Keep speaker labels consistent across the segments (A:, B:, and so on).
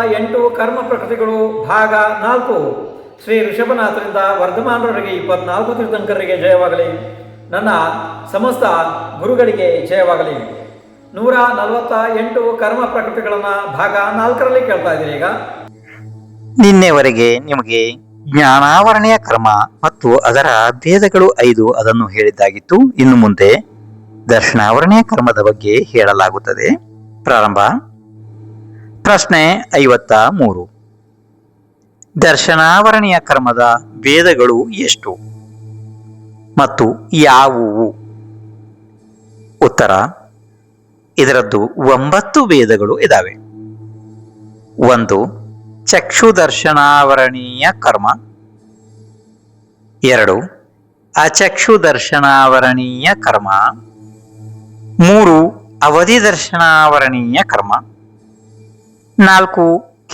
A: 48 ಕರ್ಮ ಪ್ರಕೃತಿಗಳು ಭಾಗ 4. ಶ್ರೀ ಋಷಭನಾಥರಿಂದ ವರ್ಧಮಾನರವರೆಗೆ 24 ತೀರ್ಥಂಕರರಿಗೆ ಜಯವಾಗಲಿ. ನನ್ನ ಸಮಸ್ತ ಗುರುಗಳಿಗೆ ಜಯವಾಗಲಿ. 148 ಕರ್ಮ ಪ್ರಕೃತಿಗಳನ್ನು ಭಾಗ 4ರಲ್ಲಿ ಕೇಳ್ತಾ ಇದ್ದೀರಿ. ಈಗ
B: ನಿನ್ನೆವರೆಗೆ ನಿಮಗೆ ಜ್ಞಾನಾವರಣೆಯ ಕರ್ಮ ಮತ್ತು ಅದರ ಭೇದಗಳು 5 ಅದನ್ನು ಹೇಳಿದ್ದಾಗಿತ್ತು. ಇನ್ನು ಮುಂದೆ ದರ್ಶನಾವರಣೆಯ ಕರ್ಮದ ಬಗ್ಗೆ ಹೇಳಲಾಗುತ್ತದೆ. ಪ್ರಾರಂಭ. ಪ್ರಶ್ನೆ 53. ದರ್ಶನಾವರಣೆಯ ಕರ್ಮದ ಭೇದಗಳು ಎಷ್ಟು ಮತ್ತು ಯಾವುವು? ಉತ್ತರ: ಇದರದ್ದು 9 ಭೇದಗಳು ಇದಾವೆ. 1. ಚಕ್ಷು ದರ್ಶನಾವರಣೀಯ ಕರ್ಮ. 2. ಅಚಕ್ಷು ದರ್ಶನಾವರಣೀಯ ಕರ್ಮ. 3. ಅವಧಿ ದರ್ಶನಾವರಣೀಯ ಕರ್ಮ. 4.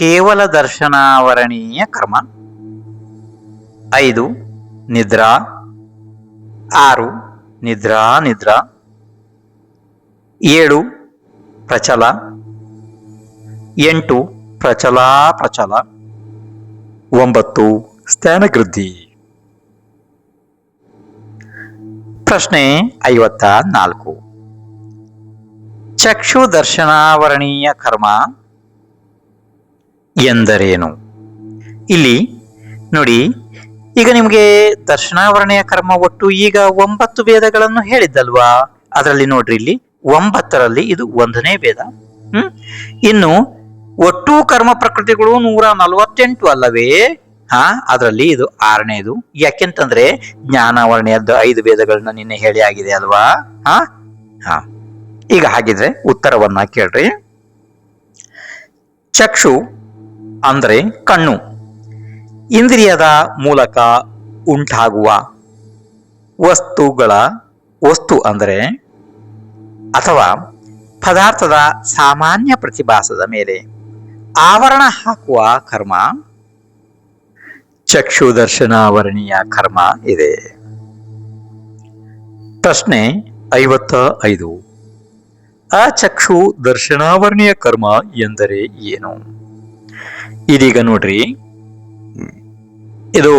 B: ಕೇವಲ ದರ್ಶನಾವರಣೀಯ ಕರ್ಮ. 5. ನಿದ್ರಾ. 6. ನಿದ್ರಾ ನಿದ್ರಾ. 7. ಪ್ರಚಲ. 8. ಪ್ರಚಲ ಪ್ರಚಲ. 9. ಸ್ಥಾನಗೃದ್ಧಿ. ಪ್ರಶ್ನೆ 54. ಚಕ್ಷು ದರ್ಶನಾವರಣೀಯ ಕರ್ಮ ಎಂದರೇನು? ಇಲ್ಲಿ ನೋಡಿ, ಈಗ ನಿಮಗೆ ದರ್ಶನಾವರಣೆಯ ಕರ್ಮ ಒಟ್ಟು ಈಗ 9 ಭೇದಗಳನ್ನು ಹೇಳಿದ್ದಲ್ವಾ? ಅದರಲ್ಲಿ ನೋಡ್ರಿ, ಇಲ್ಲಿ 9ರಲ್ಲಿ ಇದು 1ನೇ ಭೇದ. ಇನ್ನು ಒಟ್ಟು ಕರ್ಮ ಪ್ರಕೃತಿಗಳು 148 ಅಲ್ಲವೇ? ಅದರಲ್ಲಿ ಇದು 6ನೇದು. ಯಾಕೆಂತಂದ್ರೆ ಜ್ಞಾನಾವರಣೆಯದ್ದು 5 ಭೇದಗಳನ್ನ ನಿನ್ನೆ ಹೇಳಿ ಆಗಿದೆ ಅಲ್ವಾ? ಈಗ ಹಾಗಿದ್ರೆ ಉತ್ತರವನ್ನ ಕೇಳ್ರಿ. ಚಕ್ಷು ಅಂದ್ರೆ ಕಣ್ಣು, ಇಂದ್ರಿಯದ ಮೂಲಕ ಉಂಟಾಗುವ ವಸ್ತು ಅಂದರೆ ಅಥವಾ ಪದಾರ್ಥದ ಸಾಮಾನ್ಯ ಪ್ರತಿಭಾಸದ ಮೇಲೆ ಆವರಣ ಹಾಕುವ ಕರ್ಮ ಚಕ್ಷು ದರ್ಶನಾವರಣೀಯ ಕರ್ಮ ಇದೆ. ಪ್ರಶ್ನೆ 55. ಅಚಕ್ಷು ದರ್ಶನಾವರಣೀಯ ಕರ್ಮ ಎಂದರೆ ಏನು? ಇದೀಗ ನೋಡ್ರಿ, ಇದು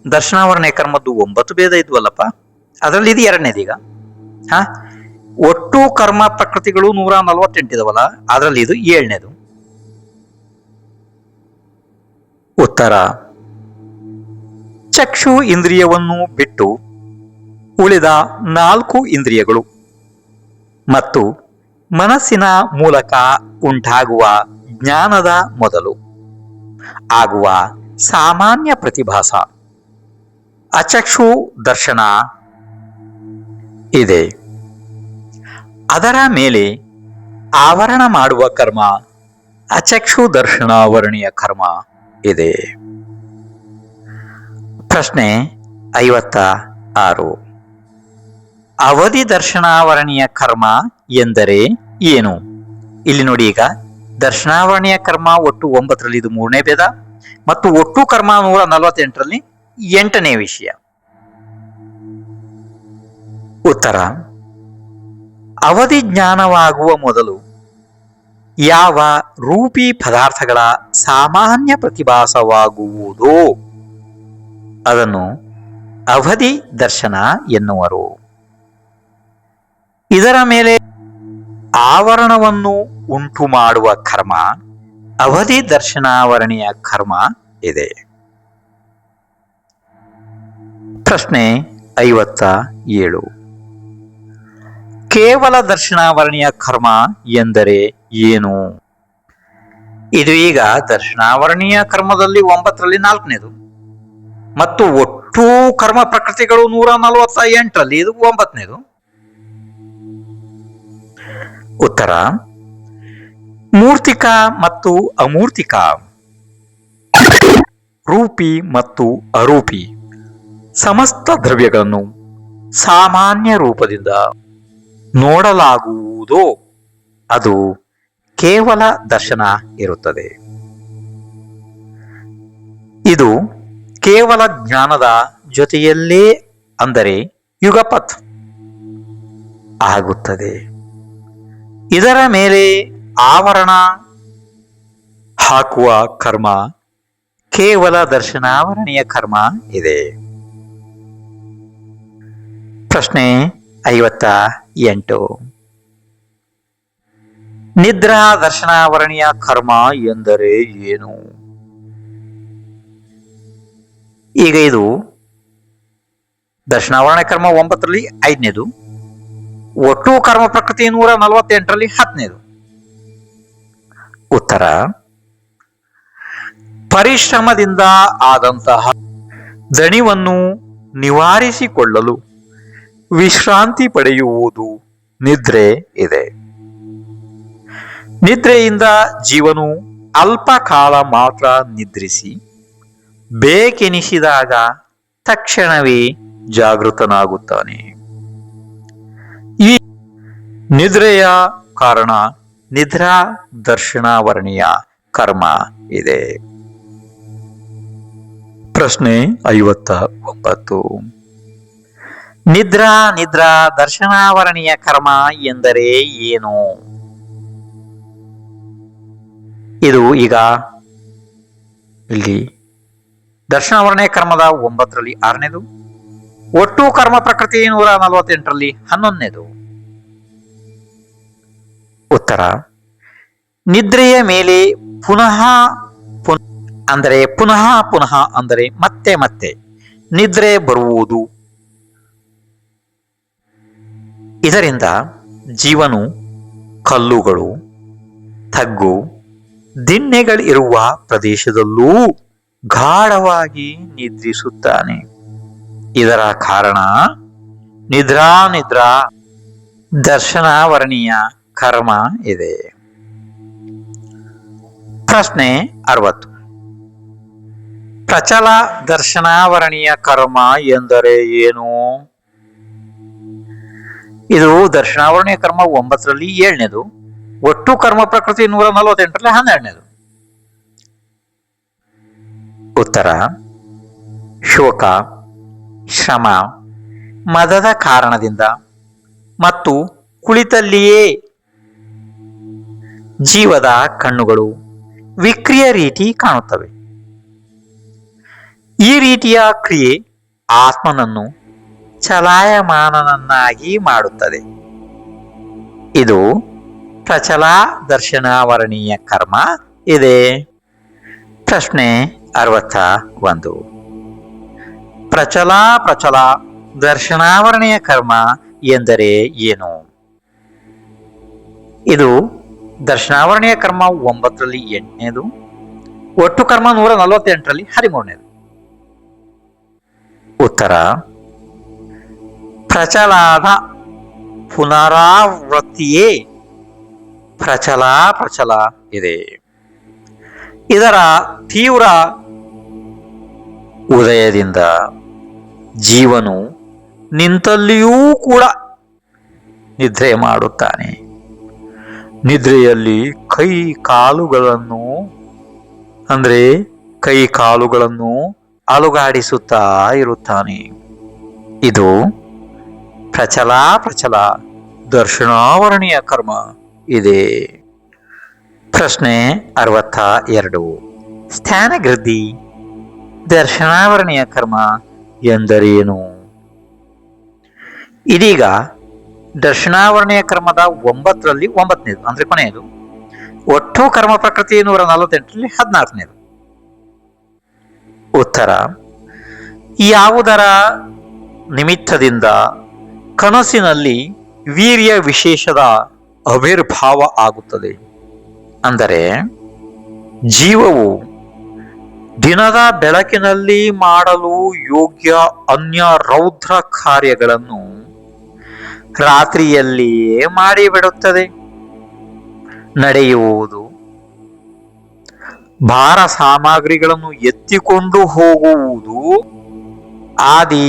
B: ದರ್ಶನಾವರಣೆಯ ಕರ್ಮದ್ದು 9 ಭೇದ ಇದ್ವಲ್ಲಪ್ಪ, ಅದರಲ್ಲಿ ಇದು 2ನೇದೀಗ. ಒಟ್ಟು ಕರ್ಮ ಪ್ರಕೃತಿಗಳು 148 ಇದಾವಲ್ಲ, ಅದರಲ್ಲಿ ಇದು 7ನೇದು. ಉತ್ತರ: ಚಕ್ಷು ಇಂದ್ರಿಯವನ್ನು ಬಿಟ್ಟು ಉಳಿದ 4 ಇಂದ್ರಿಯಗಳು ಮತ್ತು ಮನಸ್ಸಿನ ಮೂಲಕ ಉಂಟಾಗುವ ಜ್ಞಾನದ ಮೊದಲು ಆಗುವ ಸಾಮಾನ್ಯ ಪ್ರತಿಭಾಸ ಅಚಕ್ಷು ದರ್ಶನ ಇದೆ. ಅದರ ಮೇಲೆ ಆವರಣ ಮಾಡುವ ಕರ್ಮ ಅಚಕ್ಷು ದರ್ಶನಾವರಣೀಯ ಕರ್ಮ ಇದೆ. ಪ್ರಶ್ನೆ 56. ಅವಧಿ ದರ್ಶನಾವರಣೀಯ ಕರ್ಮ ಎಂದರೆ ಏನು? ಇಲ್ಲಿ ನೋಡಿ, ಈಗ ದರ್ಶನಾವರಣೀಯ ಕರ್ಮ ಒಟ್ಟು 9ರಲ್ಲಿ ಇದು 3ನೇ ಭೇದ ಮತ್ತು ಒಟ್ಟು ಕರ್ಮ 148ರಲ್ಲಿ 8ನೇ ವಿಷಯ. ಉತ್ತರ: ಅವಧಿ ಜ್ಞಾನವಾಗುವ ಮೊದಲು ಯಾವ ರೂಪಿ ಪದಾರ್ಥಗಳ ಸಾಮಾನ್ಯ ಪ್ರತಿಭಾಸವಾಗುವುದೋ ಅದನ್ನು ಅವಧಿ ದರ್ಶನ ಎನ್ನುವರು. ಇದರ ಮೇಲೆ ಆವರಣವನ್ನು ಉಂಟು ಮಾಡುವ ಕರ್ಮ ಅವಧಿ ದರ್ಶನಾವರಣೀಯ ಕರ್ಮ ಇದೆ. ಪ್ರಶ್ನೆ 57. ಕೇವಲ ದರ್ಶನಾವರಣೀಯ ಕರ್ಮ ಎಂದರೆ ಏನು? ಇದು ಈಗ ದರ್ಶನಾವರಣೀಯ ಕರ್ಮದಲ್ಲಿ 9ರಲ್ಲಿ 4ನೇದು ಮತ್ತು ಒಟ್ಟು ಕರ್ಮ ಪ್ರಕೃತಿಗಳು 148ರಲ್ಲಿ ಇದು 9ನೇದು. ಉತ್ತರ: ಮೂರ್ತಿಕ ಮತ್ತು ಅಮೂರ್ತಿಕ, ರೂಪಿ ಮತ್ತು ಅರೂಪಿ ಸಮಸ್ತ ದ್ರವ್ಯಗಳನ್ನು ಸಾಮಾನ್ಯ ರೂಪದಿಂದ ನೋಡಲಾಗುವುದೋ ಅದು ಕೇವಲ ದರ್ಶನ ಇರುತ್ತದೆ. ಇದು ಕೇವಲ ಜ್ಞಾನದ ಜೊತೆಯಲ್ಲೇ, ಅಂದರೆ ಯುಗಪತ್ ಆಗುತ್ತದೆ. ಇದರ ಮೇಲೆ ಆವರಣ ಹಾಕುವ ಕರ್ಮ ಕೇವಲ ದರ್ಶನಾವರಣೀಯ ಕರ್ಮ ಇದೆ. ಪ್ರಶ್ನೆ 58. ನಿದ್ರಾ ದರ್ಶನಾವರಣೀಯ ಕರ್ಮ ಎಂದರೆ ಏನು? ಈಗ ಇದು ದರ್ಶನಾವರಣೆ ಕರ್ಮ 9ರಲ್ಲಿ 5ನೇದು, ಒಟ್ಟು ಕರ್ಮ ಪ್ರಕೃತಿ 148ರಲ್ಲಿ 10ನೇದು. ಉತ್ತರ: ಪರಿಶ್ರಮದಿಂದ ಆದಂತಹ ದಣಿವನ್ನು ನಿವಾರಿಸಿಕೊಳ್ಳಲು ವಿಶ್ರಾಂತಿ ಪಡೆಯುವುದು ನಿದ್ರೆ ಇದೆ. ನಿದ್ರೆಯಿಂದ ಜೀವನು ಅಲ್ಪ ಕಾಲ ಮಾತ್ರ ನಿದ್ರಿಸಿ ಬೇಕೆನಿಸಿದಾಗ ತಕ್ಷಣವೇ ಜಾಗೃತನಾಗುತ್ತಾನೆ. ಈ ನಿದ್ರೆಯ ಕಾರಣ ನಿದ್ರಾ ದರ್ಶನಾವರಣೀಯ ಕರ್ಮ ಇದೆ. ಪ್ರಶ್ನೆ 59. ನಿದ್ರಾ ದರ್ಶನಾವರಣೀಯ ಕರ್ಮ ಎಂದರೆ ಏನು? ಇದು ಈಗ ಇಲ್ಲಿ ದರ್ಶನಾವರಣೀಯ ಕರ್ಮದ 9ರಲ್ಲಿ 6ನೇದು, ಒಟ್ಟು ಕರ್ಮ ಪ್ರಕೃತಿ 148ರಲ್ಲಿ 11ನೇದು. ಉತ್ತರ: ನಿದ್ರೆಯ ಮೇಲೆ ಪುನಃ ಅಂದರೆ ಮತ್ತೆ ಮತ್ತೆ ನಿದ್ರೆ ಬರುವುದು. ಇದರಿಂದ ಜೀವನು ಕಲ್ಲುಗಳು, ತಗ್ಗು, ದಿಣ್ಣೆಗಳಿರುವ ಪ್ರದೇಶದಲ್ಲೂ ಗಾಢವಾಗಿ ನಿದ್ರಿಸುತ್ತಾನೆ. ಇದರ ಕಾರಣ ನಿದ್ರಾ ದರ್ಶನಾವರಣೀಯ ಕರ್ಮ ಇದೆ. ಪ್ರಶ್ನೆ 60. ಪ್ರಚಲ ದರ್ಶನಾವರಣೀಯ ಕರ್ಮ ಎಂದರೆ ಏನು? ಇದು ದರ್ಶನಾವರಣೀಯ ಕರ್ಮ 9ರಲ್ಲಿ 7ನೇದು, ಒಟ್ಟು ಕರ್ಮ ಪ್ರಕೃತಿ 148ರಲ್ಲಿ 12ನೇದು. ಉತ್ತರ: ಶೋಕ, ಶ್ರಮ, ಮದದ ಕಾರಣದಿಂದ ಮತ್ತು ಕುಳಿತಲ್ಲಿಯೇ ಜೀವದ ಕಣ್ಣುಗಳು ವಿಕ್ರಿಯ ರೀತಿ ಕಾಣುತ್ತವೆ. ಈ ರೀತಿಯ ಕ್ರಿಯೆ ಆತ್ಮನನ್ನು ಚಲಾಯಮಾನನನ್ನಾಗಿ ಮಾಡುತ್ತದೆ. ಇದು ಪ್ರಚಲ ದರ್ಶನಾವರಣೀಯ ಕರ್ಮ ಇದೆ. ಪ್ರಶ್ನೆ 61. ಪ್ರಚಲ ದರ್ಶನಾವರಣೀಯ ಕರ್ಮ ಎಂದರೆ ಏನು? ಇದು ದರ್ಶನಾವರಣೀಯ ಕರ್ಮ 9ರಲ್ಲಿ 8ನೇದು, ಒಟ್ಟು ಕರ್ಮ 148ರಲ್ಲಿ 13ನೇದು. ಉತ್ತರ: ಪ್ರಚಲದ ಪುನರಾವೃತ್ತಿಯೇ ಪ್ರಚಲ ಇದೆ. ಇದರ ತೀವ್ರ ಉದಯದಿಂದ ಜೀವನು ನಿಂತಲ್ಲಿಯೂ ಕೂಡ ನಿದ್ರೆ ಮಾಡುತ್ತಾನೆ. ನಿದ್ರೆಯಲ್ಲಿ ಕೈ ಕಾಲುಗಳನ್ನು ಅಲುಗಾಡಿಸುತ್ತಾ ಇರುತ್ತಾನೆ. ಇದು ಪ್ರಚಲ ದರ್ಶನಾವರಣೀಯ ಕರ್ಮ ಇದೆ. ಪ್ರಶ್ನೆ 62. ಸ್ಥಾನಗೃದ್ಧಿ ದರ್ಶನಾವರಣೀಯ ಕರ್ಮ ಎಂದರೇನು? ಇದೀಗ ದರ್ಶನಾವರಣೀಯ ಕರ್ಮದ 9ರಲ್ಲಿ 9ನೇದು ಅಂದ್ರೆ ಕೊನೆಯದು, ಒಟ್ಟು ಕರ್ಮ ಪ್ರಕೃತಿ 148ರಲ್ಲಿ 14ನೇದು. ಉತ್ತರ: ಯಾವುದರ ನಿಮಿತ್ತದಿಂದ ಕನಸಿನಲ್ಲಿ ವೀರ್ಯ ವಿಶೇಷದ ಆವಿರ್ಭಾವ ಆಗುತ್ತದೆ. ಅಂದರೆ ಜೀವವು ದಿನದ ಬೆಳಕಿನಲ್ಲಿ ಮಾಡಲು ಯೋಗ್ಯ ಅನ್ಯ ರೌದ್ರ ಕಾರ್ಯಗಳನ್ನು ರಾತ್ರಿಯಲ್ಲಿಯೇ ಮಾಡಿಬಿಡುತ್ತದೆ. ನಡೆಯುವುದು, ಭಾರ ಸಾಮಗ್ರಿಗಳನ್ನು ಎತ್ತಿಕೊಂಡು ಹೋಗುವುದು ಆದಿ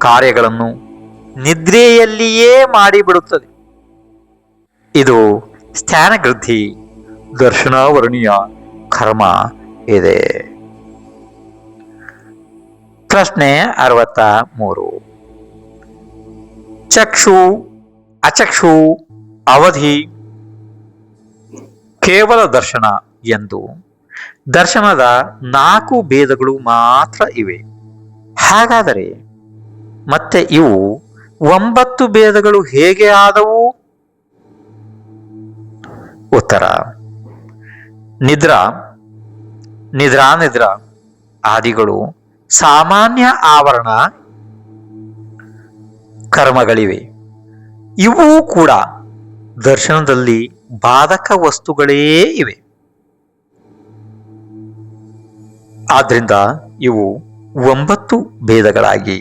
B: ಕಾರ್ಯಗಳನ್ನು ನಿದ್ರೆಯಲ್ಲಿಯೇ ಮಾಡಿಬಿಡುತ್ತದೆ. ಇದು ಸ್ಥಾನಗೃದ್ಧಿ ದರ್ಶನಾವರಣೀಯ ಕರ್ಮ ಇದೆ. ಪ್ರಶ್ನೆ 63. ಚಕ್ಷು, ಅಚಕ್ಷು ಅವಧಿ ಕೇವಲ ದರ್ಶನ ಎಂದು ದರ್ಶನದ 4 ಭೇದಗಳು ಮಾತ್ರ ಇವೆ. ಹಾಗಾದರೆ ಮತ್ತೆ ಇವು 9 ಭೇದಗಳು ಹೇಗೆ ಆದವು? ಉತ್ತರ: ನಿದ್ರಾ, ನಿದ್ರಾ ಆದಿಗಳು ಸಾಮಾನ್ಯ ಆವರಣ ಕರ್ಮಗಳಿವೆ. ಇವು ಕೂಡ ದರ್ಶನದಲ್ಲಿ ಬಾಧಕ ವಸ್ತುಗಳೇ ಇವೆ. ಆದ್ರಿಂದ ಇವು 9 ಭೇದಗಳಾಗಿ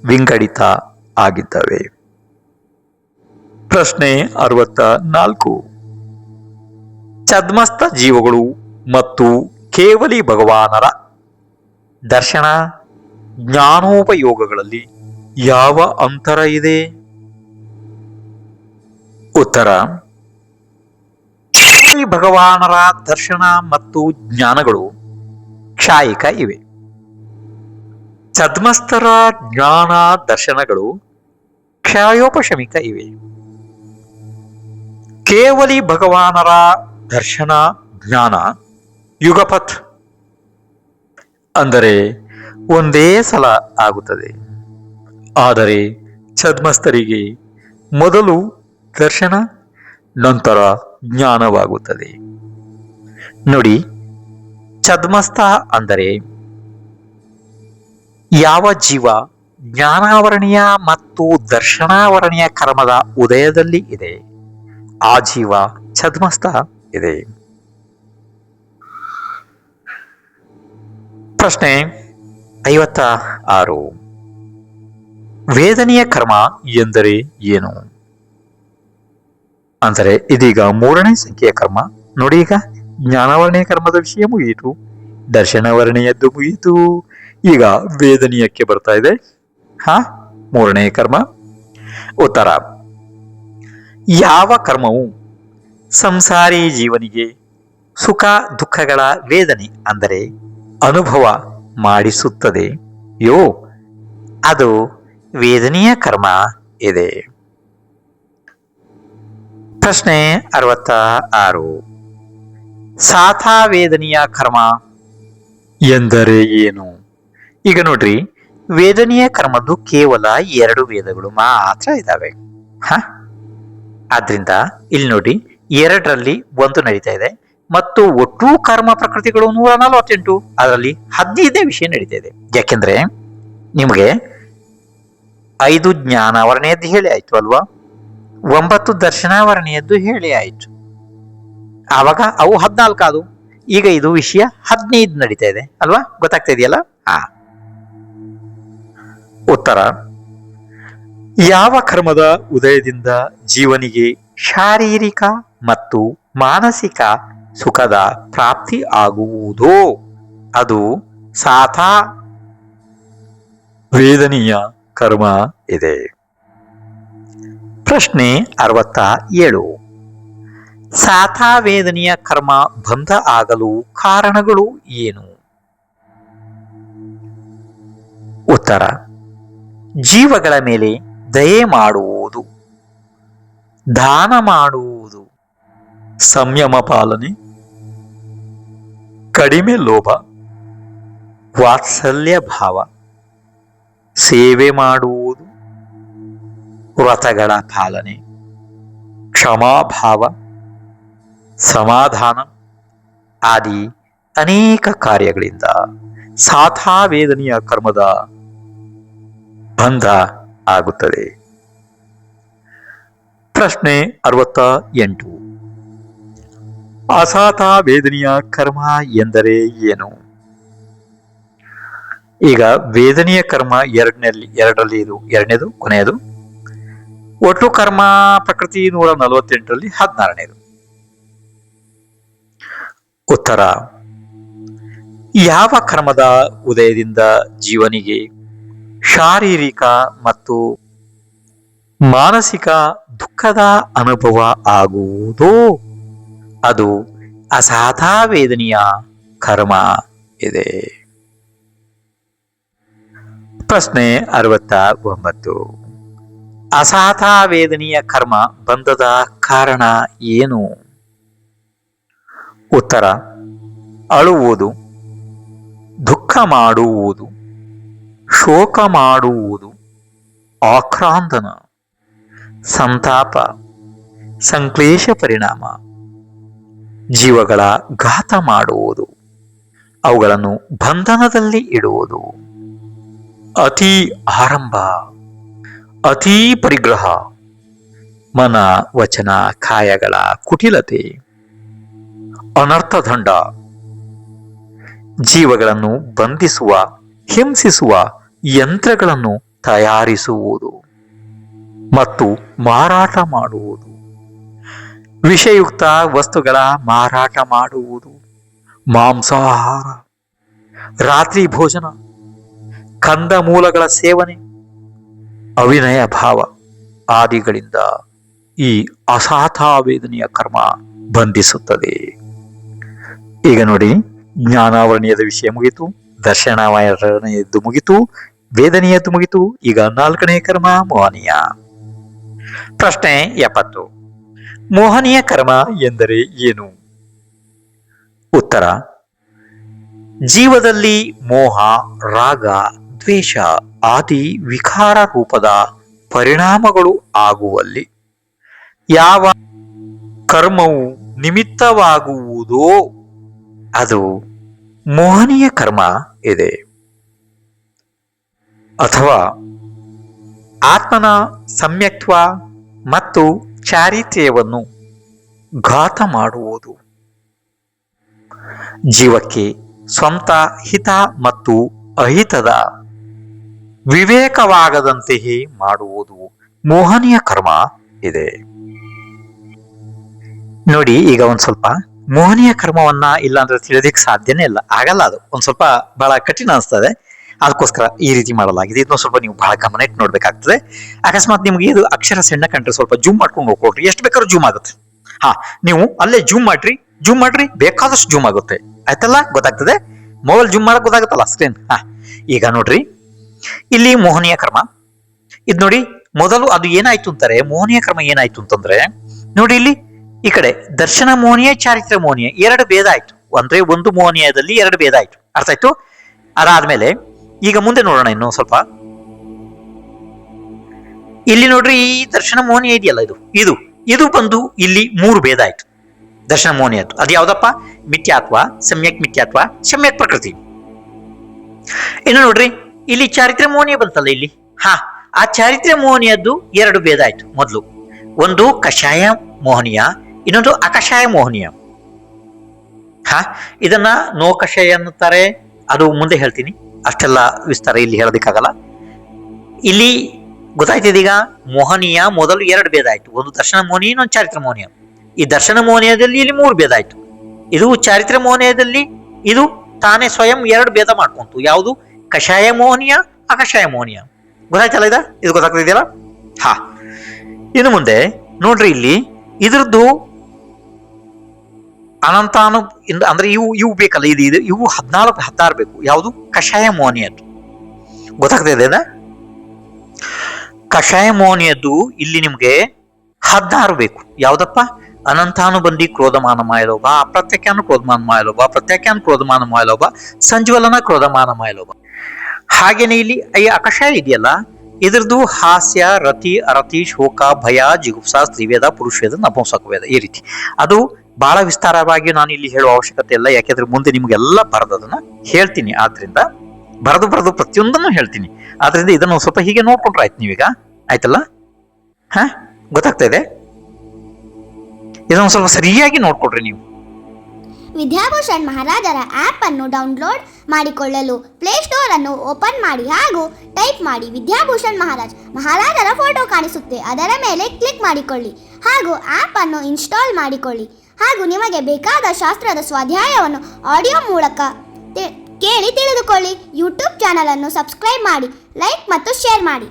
B: ವಿಂಗಡಿತ ಆಗಿದ್ದವೆ. ಪ್ರಶ್ನೆ 64. ಛದ್ಮಸ್ಥ ಜೀವಗಳು ಮತ್ತು ಕೇವಲಿ ಭಗವಾನರ ದರ್ಶನ ಜ್ಞಾನೋಪಯೋಗಗಳಲ್ಲಿ ಯಾವ ಅಂತರ ಇದೆ? ಉತ್ತರ: ಕೇವಲಿ ಭಗವಾನರ ದರ್ಶನ ಮತ್ತು ಜ್ಞಾನಗಳು ಕ್ಷಾಯಿಕ ಇವೆ. ಛದ್ಮಸ್ಥರ ಜ್ಞಾನ ದರ್ಶನಗಳು ಕ್ಷಯೋಪಶಮಿಕ ಇವೆ. ಕೇವಲಿ ಭಗವಾನರ ದರ್ಶನ ಜ್ಞಾನ ಯುಗಪಥ್, ಅಂದರೆ ಒಂದೇ ಸಲ ಆಗುತ್ತದೆ. ಆದರೆ ಛದ್ಮಸ್ಥರಿಗೆ ಮೊದಲು ದರ್ಶನ, ನಂತರ ಜ್ಞಾನವಾಗುತ್ತದೆ. ನೋಡಿ, ಛದ್ಮಸ್ಥ ಅಂದರೆ ಯಾವ ಜೀವ ಜ್ಞಾನಾವರಣೀಯ ಮತ್ತು ದರ್ಶನಾವರಣೀಯ ಕರ್ಮದ ಉದಯದಲ್ಲಿ ಇದೆ, ಆ ಜೀವ ಛದ್ಮಸ್ಥ ಇದೆ. ಪ್ರಶ್ನೆ 56. ವೇದನೀಯ ಕರ್ಮ ಎಂದರೆ ಏನು? ಅಂದರೆ ಇದೀಗ 3ನೇ ಸಂಖ್ಯೆಯ ಕರ್ಮ. ನೋಡಿ, ಈಗ ಜ್ಞಾನಾವರಣೀಯ ಕರ್ಮದ ವಿಷಯ ಮುಗಿಯಿತು, ದರ್ಶನಾವರಣೀಯದ್ದು ಮುಗಿಯಿತು, ಈಗ ವೇದನೀಯಕ್ಕೆ ಬರ್ತಾ ಇದೆ. 3ನೇ ಕರ್ಮ. ಉತ್ತರ: ಯಾವ ಕರ್ಮವು ಸಂಸಾರಿ ಜೀವನಿಗೆ ಸುಖ ದುಃಖಗಳ ವೇದನೆ ಅಂದರೆ ಅನುಭವ ಮಾಡಿಸುತ್ತದೆಯೋ ಅದು ವೇದನೀಯ ಕರ್ಮ ಇದೆ. ಪ್ರಶ್ನೆ 66. ಸಾಥಾ ವೇದನೀಯ ಕರ್ಮ ಎಂದರೆ ಏನು? ಈಗ ನೋಡ್ರಿ, ವೇದನೀಯ ಕರ್ಮದ್ದು ಕೇವಲ 2 ವೇದಗಳು ಮಾತ್ರ ಇದ್ದಾವೆ. ಆದ್ರಿಂದ ಇಲ್ಲಿ ನೋಡಿ, 2ರಲ್ಲಿ 1 ನಡೀತಾ ಇದೆ ಮತ್ತು ಒಟ್ಟು ಕರ್ಮ ಪ್ರಕೃತಿಗಳು 148, ಅದರಲ್ಲಿ 15 ವಿಷಯ ನಡೀತಾ ಇದೆ. ಯಾಕೆಂದ್ರೆ ನಿಮಗೆ 5 ಜ್ಞಾನಾವರಣೆಯದ್ದು ಹೇಳಿ ಆಯ್ತು ಅಲ್ವಾ, 9 ದರ್ಶನಾವರಣೆಯದ್ದು ಹೇಳಿ ಆಯ್ತು. ಆವಾಗ ಅವು 14 ಆದವು. ಈಗ ಇದು ವಿಷಯ 15 ನಡೀತಾ ಇದೆ ಅಲ್ವಾ, ಗೊತ್ತಾಗ್ತಾ ಇದೆಯಲ್ಲ? ಉತ್ತರ: ಯಾವ ಕರ್ಮದ ಉದಯದಿಂದ ಜೀವನಿಗೆ ಶಾರೀರಿಕ ಮತ್ತು ಮಾನಸಿಕ ಸುಖದ ಪ್ರಾಪ್ತಿ ಆಗುವುದೋ ಅದು ಸಾಥಾ ವೇದನೀಯ ಕರ್ಮ ಇದೆ. ಪ್ರಶ್ನೆ 67. ಸಾಥಾ ವೇದನೀಯ ಕರ್ಮ ಬಂಧ ಆಗಲು ಕಾರಣಗಳು ಏನು? ಉತ್ತರ: ಜೀವಗಳ ಮೇಲೆ ದಯೆ ಮಾಡುವುದು, ದಾನ ಮಾಡುವುದು, ಸಂಯಮ ಪಾಲನೆ, ಕಡಿಮೆ ಲೋಭ, ವಾತ್ಸಲ್ಯ ಭಾವ, ಸೇವೆ ಮಾಡುವುದು, ವ್ರತಗಳ ಪಾಲನೆ, ಕ್ಷಮಾಭಾವ, ಸಮಾಧಾನ ಆದಿ ಅನೇಕ ಕಾರ್ಯಗಳಿಂದ ಸಾಥಾ ವೇದನೀಯ ಕರ್ಮದ ಬಂಧ ಆಗುತ್ತದೆ. ಪ್ರಶ್ನೆ 68. ಅಸಾಥಾ ವೇದನೀಯ ಕರ್ಮ ಎಂದರೆ ಏನು? ಈಗ ವೇದನೀಯ ಕರ್ಮ 2ರಲ್ಲಿ ಇದು 2ನೇದು ಕೊನೆಯದು. ಒಟ್ಟು ಕರ್ಮ ಪ್ರಕೃತಿ 148ರಲ್ಲಿ 16ನೇದು. ಉತ್ತರ: ಯಾವ ಕರ್ಮದ ಉದಯದಿಂದ ಜೀವನಿಗೆ ಶಾರೀರಿಕ ಮತ್ತು ಮಾನಸಿಕ ದುಃಖದ ಅನುಭವ ಆಗುವುದೋ ಅದು ಅಸಾಥಾ ವೇದನೀಯ ಕರ್ಮ ಇದೆ. ಪ್ರಶ್ನೆ 69. ಅಸಾಥಾ ವೇದನೀಯ ಕರ್ಮ ಬಂಧದ ಕಾರಣ ಏನು? ಉತ್ತರ: ಅಳುವುದು, ದುಃಖ ಮಾಡುವುದು, ಶೋಕ ಮಾಡುವುದು, ಆಕ್ರಾಂದನ, ಸಂತಾಪ, ಸಂಕ್ಲೇಶ ಪರಿಣಾಮ, ಜೀವಗಳ ಘಾತ ಮಾಡುವುದು, ಅವುಗಳನ್ನು ಬಂಧನದಲ್ಲಿ ಇಡುವುದು, ಅತಿ ಆರಂಭ, ಅತೀ ಪರಿಗ್ರಹ, ಮನ ವಚನ ಕಾಯಗಳ ಕುಟಿಲತೆ, ಅನರ್ಥದಂಡ, ಜೀವಗಳನ್ನು ಬಂಧಿಸುವ ಹಿಂಸಿಸುವ ಯಂತ್ರಗಳನ್ನು ತಯಾರಿಸುವುದು ಮತ್ತು ಮಾರಾಟ ಮಾಡುವುದು, ವಿಷಯುಕ್ತ ವಸ್ತುಗಳ ಮಾರಾಟ ಮಾಡುವುದು, ಮಾಂಸಾಹಾರ, ರಾತ್ರಿ ಭೋಜನ, ಕಂದ ಮೂಲಗಳ ಸೇವನೆ, ಅವಿನಯ ಭಾವ ಆದಿಗಳಿಂದ ಈ ಅಸಾಥಾವೇದನೆಯ ಕರ್ಮ ಬಂಧಿಸುತ್ತದೆ. ಈಗ ನೋಡಿ, ಜ್ಞಾನಾವರಣೀಯದ ವಿಷಯ ಮುಗಿತು, ದರ್ಶನಾವರಣೆಯದ್ದು ಮುಗಿತು, ವೇದನೆಯದ್ದು ಮುಗಿತು. ಈಗ 4ನೇ ಕರ್ಮ ಮೋಹನೀಯ. ಪ್ರಶ್ನೆ 70. ಮೋಹನೀಯ ಕರ್ಮ ಎಂದರೆ ಏನು? ಉತ್ತರ: ಜೀವದಲ್ಲಿ ಮೋಹ, ರಾಗ, ದ್ವೇಷ ಆದಿ ವಿಕಾರ ರೂಪದ ಪರಿಣಾಮಗಳು ಆಗುವಲ್ಲಿ ಯಾವ ಕರ್ಮವು ನಿಮಿತ್ತವಾಗುವುದೋ ಅದು ಮೋಹನೀಯ ಕರ್ಮ ಇದೆ. ಅಥವಾ ಆತ್ಮನ ಸಮ್ಯಕ್ತ್ವ ಮತ್ತು ಚಾರಿತ್ರ್ಯವನ್ನು ಘಾತ ಮಾಡುವುದು, ಜೀವಕ್ಕೆ ಸ್ವಂತ ಹಿತ ಮತ್ತು ಅಹಿತದ ವಿವೇಕವಾಗದಂತೆಯೇ ಮಾಡುವುದು ಮೋಹನೀಯ ಕರ್ಮ ಇದೆ. ನೋಡಿ, ಈಗ ಒಂದ್ ಸ್ವಲ್ಪ ಮೋಹನೀಯ ಕರ್ಮವನ್ನ ಇಲ್ಲ ಅಂದ್ರೆ ತಿಳಿಯೋದಕ್ಕೆ ಸಾಧ್ಯನೇ ಇಲ್ಲ, ಆಗಲ್ಲ. ಅದು ಒಂದ್ ಸ್ವಲ್ಪ ಬಹಳ ಕಠಿಣ ಅನಿಸ್ತದೆ. ಅದಕ್ಕೋಸ್ಕರ ಈ ರೀತಿ ಮಾಡಲಾಗಿದೆ. ಇದನ್ನ ಸ್ವಲ್ಪ ನೀವು ಬಹಳ ಗಮನ ಇಟ್ಟು ನೋಡ್ಬೇಕಾಗ್ತದೆ. ಅಕಸ್ಮಾತ್ ನಿಮ್ಗೆ ಇದು ಅಕ್ಷರ ಸಣ್ಣ ಕಂಡ್ರೆ ಸ್ವಲ್ಪ ಜೂಮ್ ಮಾಡ್ಕೊಂಡು ಹೋಗ್ಕೊಡ್ರಿ, ಎಷ್ಟು ಬೇಕಾದ್ರೂ ಜೂಮ್ ಆಗುತ್ತೆ. ನೀವು ಅಲ್ಲೇ ಜೂಮ್ ಮಾಡ್ರಿ, ಬೇಕಾದಷ್ಟು ಜೂಮ್ ಆಗುತ್ತೆ. ಆಯ್ತಲ್ಲ, ಗೊತ್ತಾಗ್ತದೆ. ಮೊಬೈಲ್ ಜೂಮ್ ಮಾಡಕ್ ಗೊತ್ತಾಗುತ್ತಲ್ಲ ಸ್ಕ್ರೀನ್. ಈಗ ನೋಡ್ರಿ, ಇಲ್ಲಿ ಮೋಹನೀಯ ಕರ್ಮ ಇದು ನೋಡಿ. ಮೊದಲು ಅದು ಏನಾಯ್ತು ಅಂತಾರೆ, ಮೋಹನೀಯ ಕರ್ಮ ಏನಾಯ್ತು ಅಂತಂದ್ರೆ ನೋಡಿ, ಇಲ್ಲಿ ಈ ಕಡೆ ದರ್ಶನ ಮೋಹನೀಯ, ಚಾರಿತ್ರ್ಯ ಮೋಹನೀಯ, 2 ಭೇದ ಆಯ್ತು. ಅಂದ್ರೆ ಒಂದು ಮೋಹನೀಯದಲ್ಲಿ 2 ಭೇದ ಆಯ್ತು. ಅರ್ಥ ಆಯ್ತು? ಅದಾದ್ಮೇಲೆ ಈಗ ಮುಂದೆ ನೋಡೋಣ ಇನ್ನು ಸ್ವಲ್ಪ. ಇಲ್ಲಿ ನೋಡ್ರಿ, ಈ ದರ್ಶನ ಮೋಹನೀಯ ಇದೆಯಲ್ಲ, ಇದು ಬಂದು ಇಲ್ಲಿ 3 ಭೇದ ಆಯ್ತು. ದರ್ಶನ ಮೋಹನೀಯದ್ದು ಅದು ಯಾವ್ದಪ್ಪ? ಮಿಥ್ಯಾತ್ವ, ಸಮ್ಯಕ್ ಮಿಥ್ಯಾತ್ವ, ಸಮ್ಯಕ್ ಪ್ರಕೃತಿ. ಇನ್ನು ನೋಡ್ರಿ, ಇಲ್ಲಿ ಚಾರಿತ್ರ್ಯ ಮೋಹನೀಯ ಬಂತಲ್ಲ ಇಲ್ಲಿ. ಆ ಚಾರಿತ್ರ್ಯ ಮೋಹನೀಯದ್ದು 2 ಭೇದ ಆಯ್ತು. ಮೊದಲು ಒಂದು ಕಷಾಯ ಮೋಹನೀಯ, ಇನ್ನೊಂದು ಅಕಷಾಯ ಮೋಹನೀಯ. ಇದನ್ನ ನೋ ಕಷಾಯ ಅನ್ನುತ್ತಾರೆ, ಅದು ಮುಂದೆ ಹೇಳ್ತೀನಿ. ಅಷ್ಟೆಲ್ಲ ವಿಸ್ತಾರ ಇಲ್ಲಿ ಹೇಳೋದಕ್ಕಾಗಲ್ಲ. ಇಲ್ಲಿ ಗೊತ್ತಾಯ್ತಿದೀಗ, ಮೋಹನೀಯ ಮೊದಲು 2 ಭೇದ ಆಯ್ತು. ಒಂದು ದರ್ಶನ ಮೋಹನೀಯ, ಇನ್ನೊಂದು ಚಾರಿತ್ರ್ಯ ಮೋಹನೀಯ. ಈ ದರ್ಶನ ಮೋಹನೀಯದಲ್ಲಿ ಇಲ್ಲಿ 3 ಭೇದ ಆಯ್ತು. ಇದು ಚಾರಿತ್ರ್ಯ ಮೋಹನೀಯದಲ್ಲಿ ಇದು ತಾನೇ ಸ್ವಯಂ 2 ಭೇದ ಮಾಡ್ಕೊಂತು. ಯಾವುದು? ಕಷಾಯ ಮೋಹನೀಯ, ಅಕಷಾಯ ಮೋಹನೀಯ. ಗೊತ್ತಾಯ್ತಲ್ಲ? ಇದು ಗೊತ್ತಾಗ್ತಿದೆಯಲ್ಲ? ಇನ್ನು ಮುಂದೆ ನೋಡ್ರಿ, ಇಲ್ಲಿ ಇದ್ರದ್ದು ಅನಂತಾನು ಅಂದ್ರೆ ಇವು ಬೇಕಲ್ಲ, ಇವು 16 ಬೇಕು. ಯಾವುದು? ಕಷಾಯ ಮೋಹನೀಯದ್ದು. ಗೊತ್ತಾಗ್ತಾ ಇದೆ? ಕಷಾಯ ಮೋಹನೀಯದ್ದು ಇಲ್ಲಿ ನಿಮ್ಗೆ 16 ಬೇಕು. ಯಾವ್ದಪ್ಪ? ಅನಂತಾನುಬಂಧಿ ಕ್ರೋಧಮಾನ ಮಾಯಲೋಭ, ಅಪ್ರತ್ಯಖ್ಯಾನ ಕ್ರೋಧಮಾನ ಮಾಯಲೋಭ, ಪ್ರತ್ಯಖ್ಯಾನ ಕ್ರೋಧಮಾನ ಮಾಯಲೋಭ, ಸಂಜ್ವಲನ ಕ್ರೋಧಮಾನ ಮಾಯಲೋಭ. ಹಾಗೇನೆ ಇಲ್ಲಿ ಈ ಅಕಷಾಯ ಇದೆಯಲ್ಲ, ಇದ್ರದ್ದು ಹಾಸ್ಯ, ರತಿ, ಅರತಿ, ಶೋಕ, ಭಯ, ಜಿಗುಪ್ಸ, ಸ್ತ್ರೀವೇದ, ಪುರುಷವೇದ, ನಪುಂಸಕವೇದ. ಈ ರೀತಿ ಅದು ಬಹಳ ವಿಸ್ತಾರವಾಗಿ ನಾನು ಇಲ್ಲಿ ಹೇಳುವ ಅವಶ್ಯಕತೆ ಇಲ್ಲ. ಯಾಕೆಂದ್ರೆ ಮುಂದೆ ನಿಮ್ಗೆಲ್ಲ ಬರೆದದನ್ನ ಹೇಳ್ತೀನಿ. ಆದ್ರಿಂದ ಬರೆದು ಪ್ರತಿಯೊಂದನ್ನು ಹೇಳ್ತೀನಿ. ಆದ್ರಿಂದ ಇದನ್ನು ಸ್ವಲ್ಪ ಹೀಗೆ ನೋಡ್ಕೊಂಡ್ರೆ ಆಯ್ತು ನೀವೀಗ. ಆಯ್ತಲ್ಲ? ಗೊತ್ತಾಗ್ತಾ ಇದೆ? ಇದನ್ನು ಸ್ವಲ್ಪ ಸರಿಯಾಗಿ ನೋಡ್ಕೊಡ್ರಿ ನೀವು.
C: ವಿದ್ಯಾಭೂಷಣ್ ಮಹಾರಾಜರ ಆ್ಯಪ್ ಅನ್ನು ಡೌನ್ಲೋಡ್ ಮಾಡಿಕೊಳ್ಳಲು ಪ್ಲೇಸ್ಟೋರ್ ಅನ್ನು ಓಪನ್ ಮಾಡಿ ಹಾಗೂ ಟೈಪ್ ಮಾಡಿ ವಿದ್ಯಾಭೂಷಣ್ ಮಹಾರಾಜರ ಫೋಟೋ ಕಾಣಿಸುತ್ತೆ, ಅದರ ಮೇಲೆ ಕ್ಲಿಕ್ ಮಾಡಿಕೊಳ್ಳಿ ಹಾಗೂ ಆ್ಯಪ್ ಅನ್ನು ಇನ್ಸ್ಟಾಲ್ ಮಾಡಿಕೊಳ್ಳಿ. ಹಾಗೂ ನಿಮಗೆ ಬೇಕಾದ ಶಾಸ್ತ್ರದ ಸ್ವಾಧ್ಯಾಯವನ್ನು ಆಡಿಯೋ ಮೂಲಕ ಕೇಳಿ ತಿಳಿದುಕೊಳ್ಳಿ. ಯೂಟ್ಯೂಬ್ ಚಾನಲ್ ಅನ್ನು ಸಬ್ಸ್ಕ್ರೈಬ್ ಮಾಡಿ, ಲೈಕ್ ಮತ್ತು ಶೇರ್ ಮಾಡಿ.